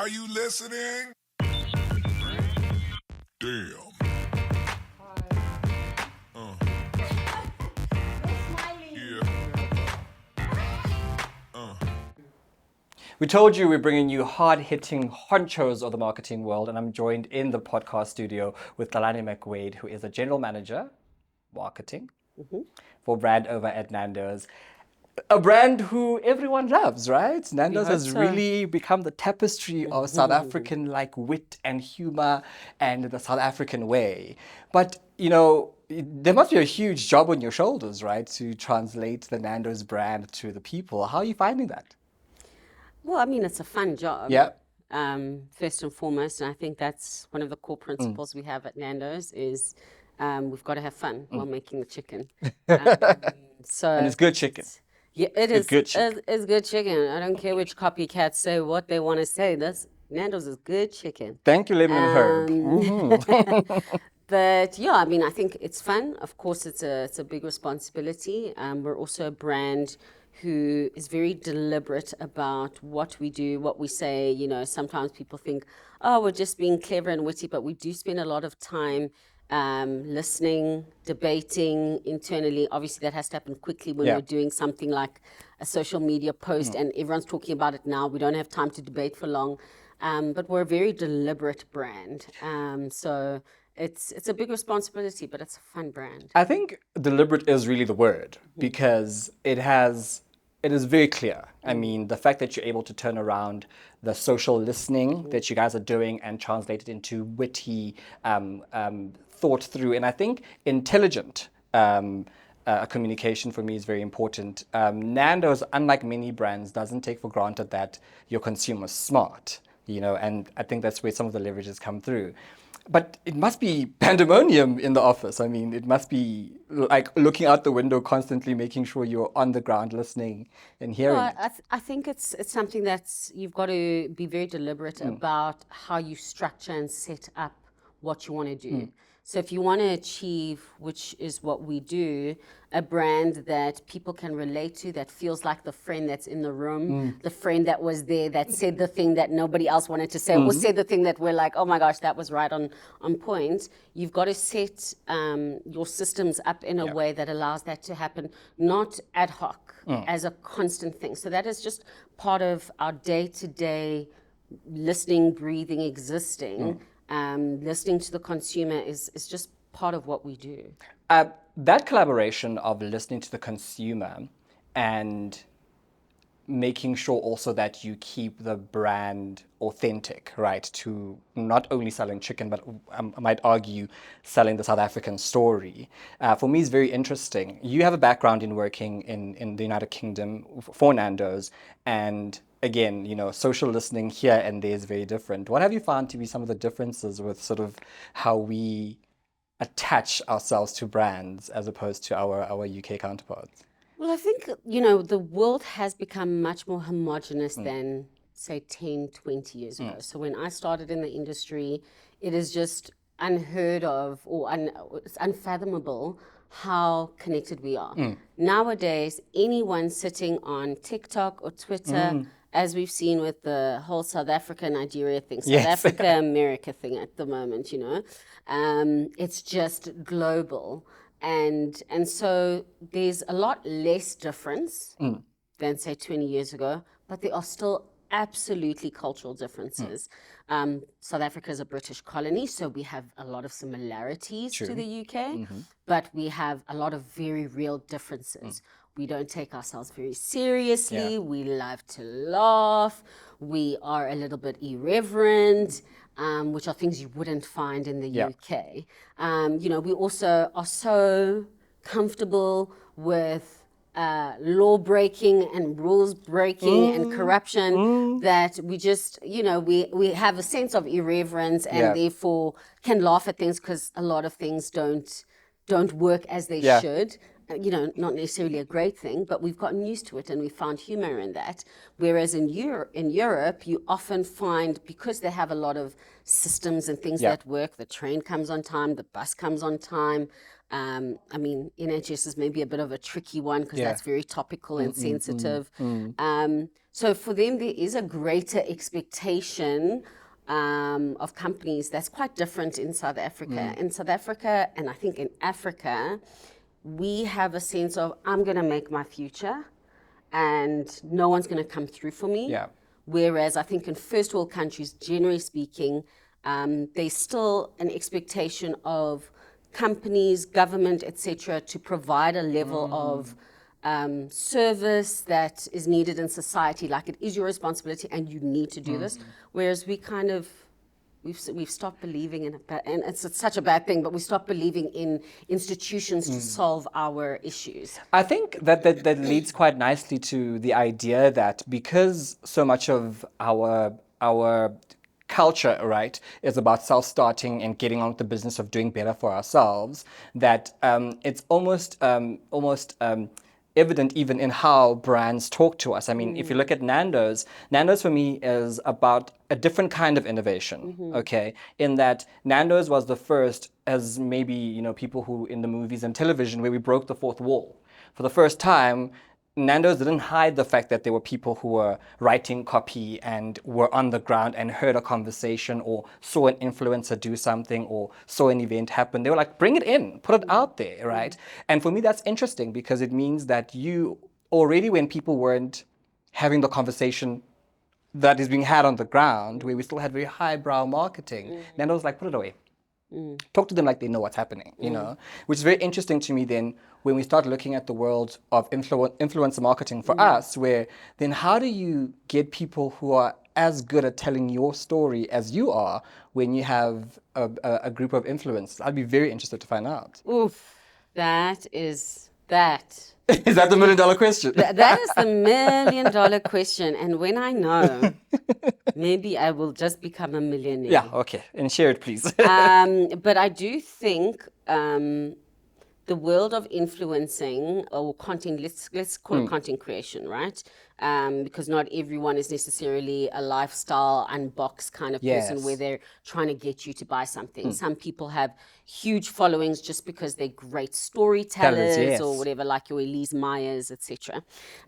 Are you listening? Damn. We told you we're bringing you hard-hitting honchos of the marketing world, and I'm joined in the podcast studio with Tlalane McWade, who is a general manager, marketing, for brand over at Nando's. A brand who everyone loves, right? Nando's has really become the tapestry of South African like wit and humor and the South African way. But, you know, there must be a huge job on your shoulders, right? To translate the Nando's brand to the people. How are you finding that? Well, I mean, it's a fun job. Yeah. First and foremost, and I think that's one of the core principles we have at Nando's is we've got to have fun while making the chicken. So And it's good chicken. Yeah, it is. good chicken. It's good chicken. I don't care which copycats say what they want to say. Nando's is good chicken. Thank you, Lemon and Herb. But yeah, I mean, I think it's fun. Of course, it's a big responsibility. We're also a brand who is very deliberate about what we do, what we say. You know, sometimes people think, oh, we're just being clever and witty, but we do spend a lot of time listening, debating internally. Obviously, that has to happen quickly when we're doing something like a social media post and everyone's talking about it now. We don't have time to debate for long, but we're a very deliberate brand. So it's a big responsibility, but it's a fun brand. I think deliberate is really the word because it is very clear. I mean, the fact that you're able to turn around the social listening that you guys are doing and translate it into witty, thought through, and I think intelligent communication for me is very important. Nando's, unlike many brands, doesn't take for granted that your consumer's smart, you know, and I think that's where some of the leverages come through. But it must be pandemonium in the office. I mean, it must be like looking out the window constantly, making sure you're on the ground listening and hearing. Well, I think it's something that's you've got to be very deliberate about how you structure and set up what you want to do. So if you want to achieve, which is what we do, a brand that people can relate to, that feels like the friend that's in the room, the friend that was there, that said the thing that nobody else wanted to say, or said the thing that we're like, oh my gosh, that was right on point. You've got to set your systems up in a way that allows that to happen, not ad hoc, as a constant thing. So that is just part of our day-to-day listening, breathing, existing. Listening to the consumer is just part of what we do. That collaboration of listening to the consumer and making sure also that you keep the brand authentic, right? To not only selling chicken, but I might argue selling the South African story. For me, is very interesting. You have a background in working in the United Kingdom for Nando's, and again, you know, social listening here and there is very different. What have you found to be some of the differences with sort of how we attach ourselves to brands as opposed to our UK counterparts? Well, I think, you know, the world has become much more homogenous than, say, 10, 20 years ago. So when I started in the industry, it is just unheard of or it's unfathomable how connected we are. Nowadays, anyone sitting on TikTok or Twitter, as we've seen with the whole South Africa, Nigeria thing, South Africa, America thing at the moment, you know, it's just global. And so there's a lot less difference than, say, 20 years ago, but there are still absolutely cultural differences. South Africa is a British colony, so we have a lot of similarities to the UK, but we have a lot of very real differences. We don't take ourselves very seriously. We love to laugh. We are a little bit irreverent, which are things you wouldn't find in the UK. You know, we also are so comfortable with law breaking and rules breaking and corruption that we just, you know, we have a sense of irreverence and therefore can laugh at things because a lot of things don't work as they should. You know, not necessarily a great thing, but we've gotten used to it and we found humor in that. Whereas in Europe, you often find, because they have a lot of systems and things that work, the train comes on time, the bus comes on time, I mean, NHS is maybe a bit of a tricky one because that's very topical and sensitive. So for them, there is a greater expectation of companies that's quite different in South Africa. In South Africa, and I think in Africa, we have a sense of, I'm going to make my future and no one's going to come through for me. Yeah. Whereas I think in first world countries, generally speaking, there's still an expectation of companies, government, etc., to provide a level of service that is needed in society. Like, it is your responsibility and you need to do this. Whereas we kind of, we've stopped believing in it, and it's such a bad thing, but we stopped believing in institutions to solve our issues. I think that leads quite nicely to the idea that because so much of our culture, right, is about self-starting and getting on with the business of doing better for ourselves, that it's almost evident even in how brands talk to us. I mean, if you look at Nando's for me is about a different kind of innovation, okay? In that Nando's was the first, as maybe, you know, people who in the movies and television where we broke the fourth wall. For the first time, Nando's didn't hide the fact that there were people who were writing copy and were on the ground and heard a conversation or saw an influencer do something or saw an event happen. They were like, bring it in, put it out there, right? And for me, that's interesting because it means that you already, when people weren't having the conversation that is being had on the ground, where we still had very highbrow marketing, Nando's like, put it away. Talk to them like they know what's happening, you know, which is very interesting to me then when we start looking at the world of influencer marketing for us, where then how do you get people who are as good at telling your story as you are when you have a group of influencers? I'd be very interested to find out. Oof, that is that. Is that the $1 million question? That is the $1 million question. And when I know, maybe I will just become a millionaire. Yeah, okay. And share it, please. But I do think the world of influencing or content, let's call it content creation, right? Because not everyone is necessarily a lifestyle unbox kind of person where they're trying to get you to buy something. Some people have huge followings just because they're great storytellers or whatever, like your Elise Myers, etc.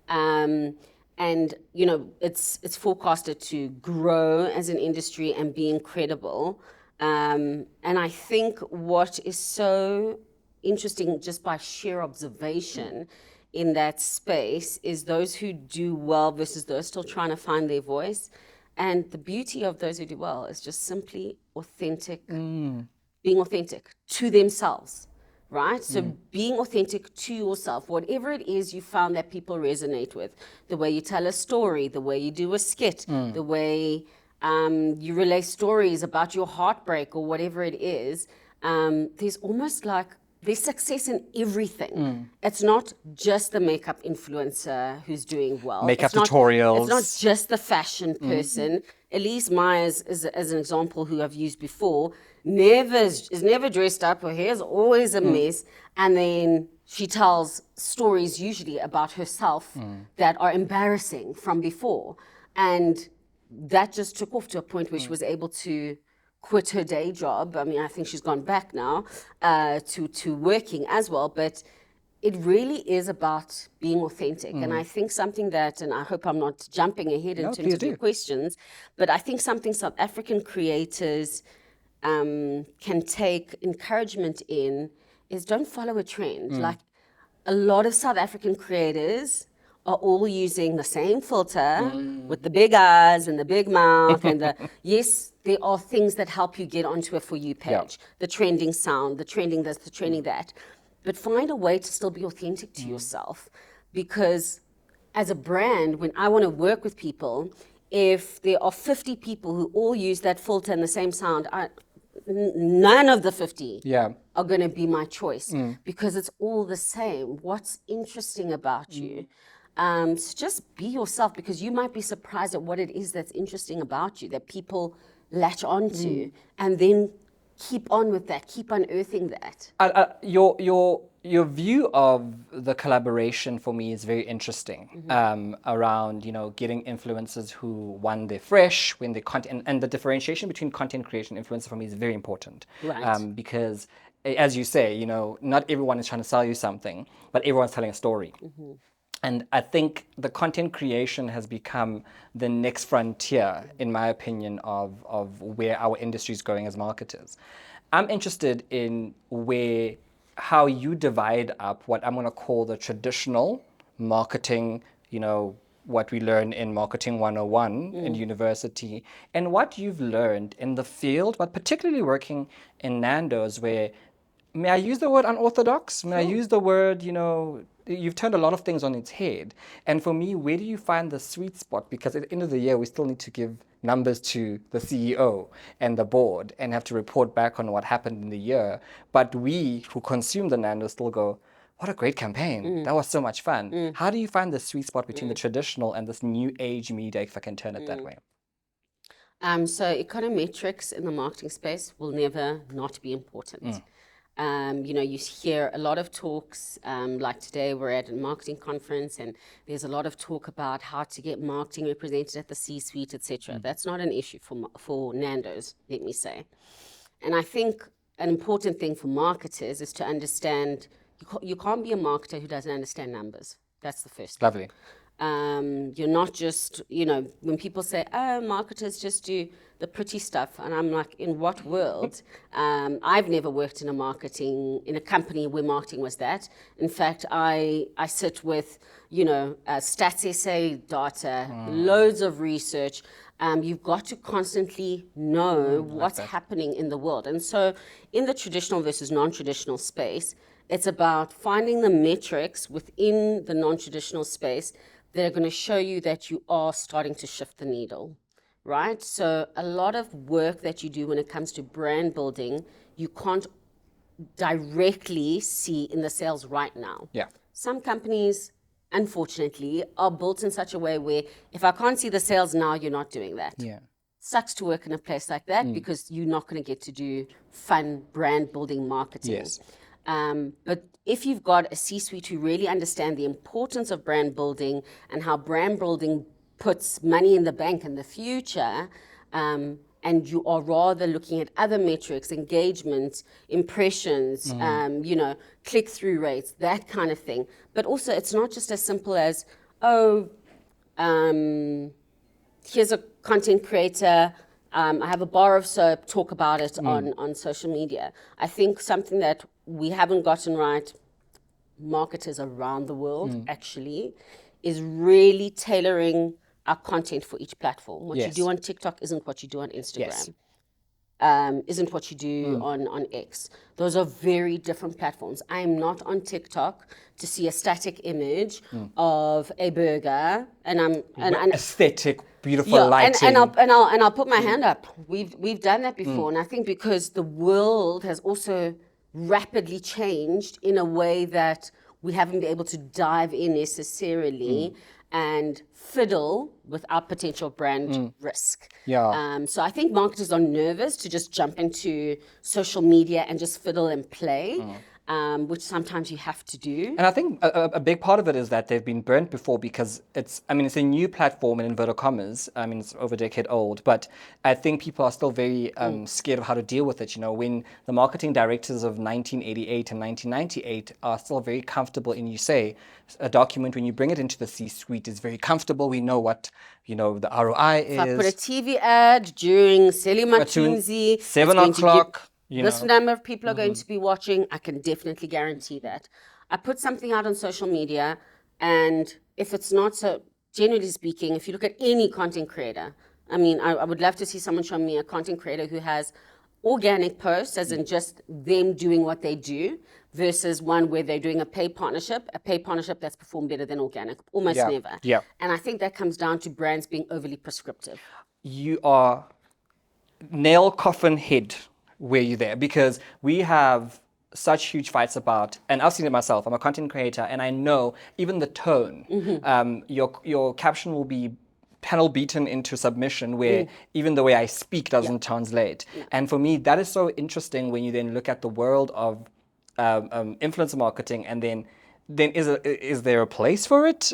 And you know, it's forecasted to grow as an industry and be incredible. And I think what is so interesting just by sheer observation in that space is those who do well versus those still trying to find their voice. And the beauty of those who do well is just simply authentic, being authentic to themselves, right? So being authentic to yourself, whatever it is you found that people resonate with, the way you tell a story, the way you do a skit, the way you relay stories about your heartbreak or whatever it is, there's almost like there's success in everything. It's not just the makeup influencer who's doing well. Makeup tutorials. It's not just the fashion person. Elise Myers is an example who I've used before. Is never dressed up. Her hair's always a mess. And then she tells stories usually about herself that are embarrassing from before. And that just took off to a point where she was able to quit her day job. I mean, I think she's gone back now to working as well, but it really is about being authentic. And I think something that, and I hope I'm not jumping ahead in terms of your questions, but I think something South African creators can take encouragement in is don't follow a trend. Like, a lot of South African creators are all using the same filter with the big eyes and the big mouth and yes, there are things that help you get onto a For You page, the trending sound, the trending this, the trending that, but find a way to still be authentic to yourself. Because as a brand, when I want to work with people, if there are 50 people who all use that filter and the same sound, none of the 50 are going to be my choice because it's all the same. What's interesting about you? So just be yourself, because you might be surprised at what it is that's interesting about you that people latch onto, and then keep on with that, keep unearthing that. Your view of the collaboration for me is very interesting, around, you know, getting influencers who, one, they're fresh when they content, and the differentiation between content creation and influencer for me is very important, Right. because as you say, you know, not everyone is trying to sell you something, but everyone's telling a story. And I think the content creation has become the next frontier, in my opinion, of where our industry is going as marketers. I'm interested in how you divide up what I'm going to call the traditional marketing, you know, what we learn in Marketing 101 in university, and what you've learned in the field, but particularly working in Nando's, where, may I use the word unorthodox? May I use the word, you know, you've turned a lot of things on its head. And for me, where do you find the sweet spot? Because at the end of the year, we still need to give numbers to the CEO and the board and have to report back on what happened in the year. But we who consume the Nando still go, what a great campaign. That was so much fun. How do you find the sweet spot between the traditional and this new age media, if I can turn it that way? So econometrics in the marketing space will never not be important. You know, you hear a lot of talks, like today we're at a marketing conference and there's a lot of talk about how to get marketing represented at the C-suite, etc. That's not an issue for Nando's, let me say. And I think an important thing for marketers is to understand you can't be a marketer who doesn't understand numbers. That's the first thing. Lovely. You're not just, you know, when people say, oh, marketers just do the pretty stuff. And I'm like, in what world? I've never worked in a company where marketing was that. In fact, I sit with, you know, stats essay data, loads of research. You've got to constantly know what's happening in the world. And so in the traditional versus non-traditional space, it's about finding the metrics within the non-traditional space that are going to show you that you are starting to shift the needle, right? So a lot of work that you do when it comes to brand building, you can't directly see in the sales right now. Yeah. Some companies, unfortunately, are built in such a way where if I can't see the sales now, you're not doing that. Yeah. Sucks to work in a place like that because you're not going to get to do fun brand building marketing. Yes. But if you've got a C-suite who really understand the importance of brand building and how brand building puts money in the bank in the future, and you are rather looking at other metrics, engagement, impressions, you know, click-through rates, that kind of thing. But also, it's not just as simple as, here's a content creator, I have a bar of soap, talk about it on social media. I think something that we haven't gotten right, marketers around the world actually, is really tailoring our content for each platform. What you do on TikTok isn't what you do on Instagram. Isn't what you do on X. Those are very different platforms. I am not on TikTok to see a static image of a burger, and aesthetic, beautiful lighting. And I'll put my hand up. We've done that before, and I think because the world has also rapidly changed in a way that we haven't been able to dive in necessarily and fiddle with our potential brand risk. So I think marketers are nervous to just jump into social media and just fiddle and play, which sometimes you have to do. And I think a big part of it is that they've been burnt before because it's a new platform in inverted commas. I mean, it's over a decade old, but I think people are still very scared of how to deal with it. You know, when the marketing directors of 1988 and 1998 are still very comfortable in, you say, a document, when you bring it into the C-suite, is very comfortable. We know what, you know, the ROI is. If I put a TV ad during Sally McKinsey, 7 o'clock. This number of people are going to be watching. I can definitely guarantee that. I put something out on social media, and if it's not so, generally speaking, if you look at any content creator, I mean, I would love to see someone show me a content creator who has organic posts, as in just them doing what they do, versus one where they're doing a paid partnership that's performed better than organic, almost never. And I think that comes down to brands being overly prescriptive. You are nail coffin head where you're there, because we have such huge fights about, and I've seen it myself, I'm a content creator, and I know even the tone, your caption will be panel beaten into submission where even the way I speak doesn't translate. And for me, that is so interesting when you then look at the world of influencer marketing and then then is there a place for it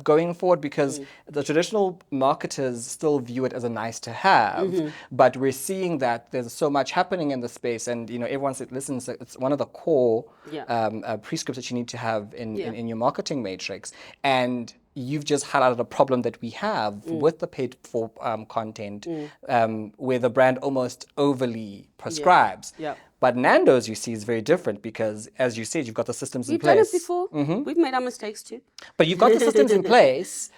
going forward? Because the traditional marketers still view it as a nice to have, but we're seeing that there's so much happening in the space, and everyone that listens, it's one of the core Yeah. prescripts that you need to have Yeah. in your marketing matrix. And you've just highlighted a problem that we have with the paid for content, where the brand almost overly prescribes. Yeah. But Nando's, you see, is very different because, as you said, you've got the systems in We've done place. it before. We've made our mistakes too. But you've got the systems in place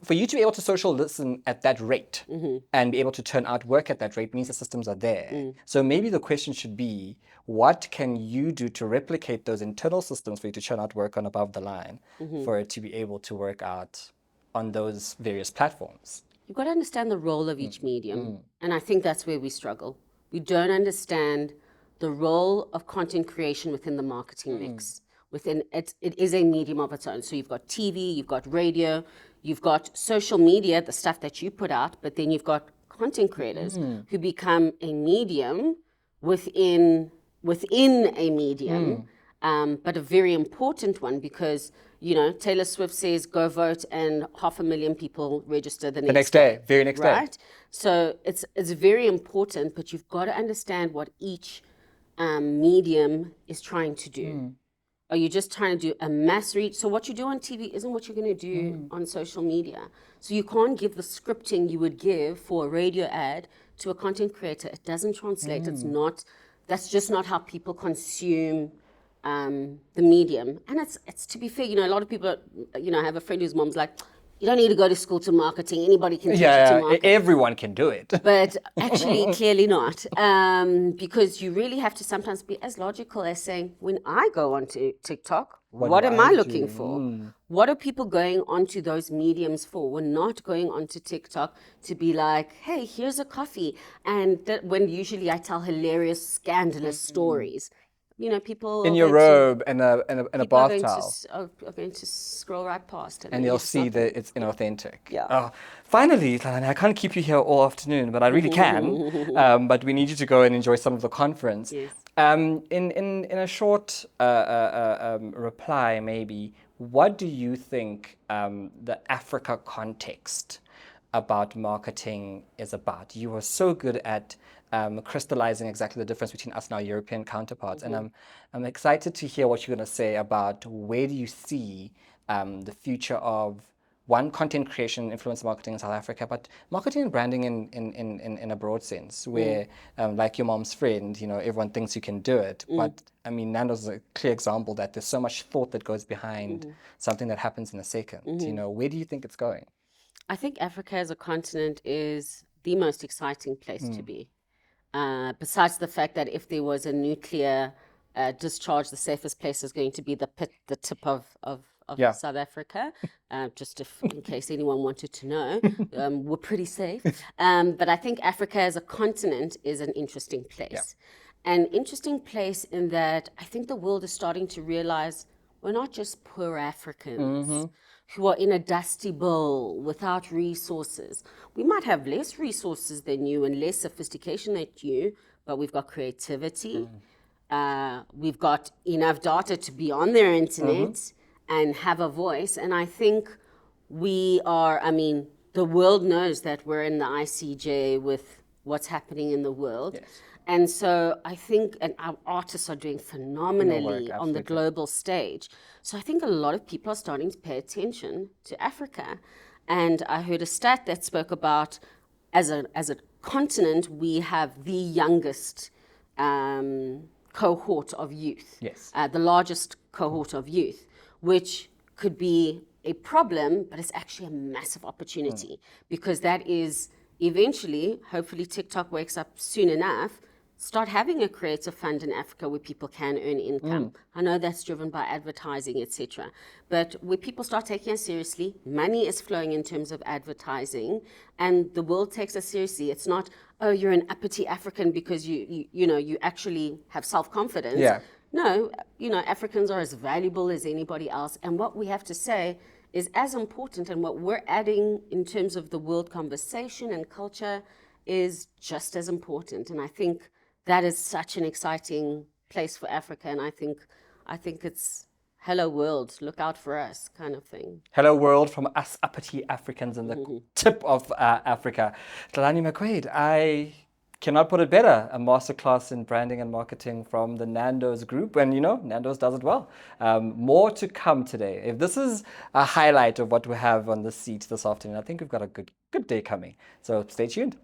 for you to be able to social listen at that rate and be able to turn out work at that rate means the systems are there. So maybe the question should be, what can you do to replicate those internal systems for you to churn out work on above the line for it to be able to work out on those various platforms? You've got to understand the role of each medium. And I think that's where we struggle. We don't understand the role of content creation within the marketing mix. Within it is a medium of its own. So you've got TV, you've got radio, you've got social media, the stuff that you put out, but then you've got content creators who become a medium within a medium, but a very important one because Taylor Swift says go vote, and 500,000 people register the next day, very next day. Right? So it's very important, but you've got to understand what each medium is trying to do. Are you just trying to do a mass reach? So what you do on TV isn't what you're going to do on social media. So you can't give the scripting you would give for a radio ad to a content creator. It doesn't translate. It's not. That's just not how people consume the medium. And it's to be fair, a lot of people, I have a friend whose mom's like, you don't need to go to school to marketing. Anybody can teach you to market. Everyone can do it. But actually, clearly not. Because you really have to sometimes be as logical as saying, when I go onto TikTok, what am I looking for? What are people going onto those mediums for? We're not going onto TikTok to be like, hey, here's a coffee. And when usually I tell hilarious, scandalous stories. People in your robe and a bath towel. Are going to scroll right past. And you'll see that it's inauthentic. Yeah. Oh, finally, Tlalane, I can't keep you here all afternoon, but I really can. But we need you to go and enjoy some of the conference. Yes. In a short reply, maybe, what do you think the Africa context about marketing is about? You were so good at crystallizing exactly the difference between us and our European counterparts. And I'm excited to hear what you're going to say about where do you see the future of content creation, influencer marketing in South Africa, but marketing and branding in a broad sense, where like your mom's friend, everyone thinks you can do it. But I mean, Nando's a clear example that there's so much thought that goes behind something that happens in a second. Where do you think it's going? I think Africa as a continent is the most exciting place to be. Besides the fact that if there was a nuclear discharge, the safest place is going to be the tip of South Africa. Just in case anyone wanted to know, we're pretty safe. But I think Africa as a continent is an interesting place. An interesting place in that I think the world is starting to realize we're not just poor Africans who are in a dusty bowl without resources. We might have less resources than you and less sophistication than you, but we've got creativity. We've got enough data to be on their internet and have a voice. And I think we are, the world knows that we're in the ICJ with what's happening in the world. Yes. And so I think, and our artists are doing phenomenally on the global stage. So I think a lot of people are starting to pay attention to Africa. And I heard a stat that spoke about, as a continent, we have the youngest cohort of youth. Yes. The largest cohort of youth, which could be a problem, but it's actually a massive opportunity because that is eventually, hopefully TikTok wakes up soon enough, start having a creative fund in Africa where people can earn income. I know that's driven by advertising, etc. But where people start taking us seriously, money is flowing in terms of advertising, and the world takes us seriously. It's not, oh, you're an uppity African because you actually have self-confidence. Yeah. No, Africans are as valuable as anybody else, and what we have to say is as important, and what we're adding in terms of the world conversation and culture is just as important. And I think that is such an exciting place for Africa, and I think it's hello world, look out for us kind of thing. Hello world from us uppity Africans in the tip of Africa. Tlalane McWade, I cannot put it better. A masterclass in branding and marketing from the Nando's group. And Nando's does it well. More to come today. If this is a highlight of what we have on the seat this afternoon, I think we've got a good day coming. So stay tuned.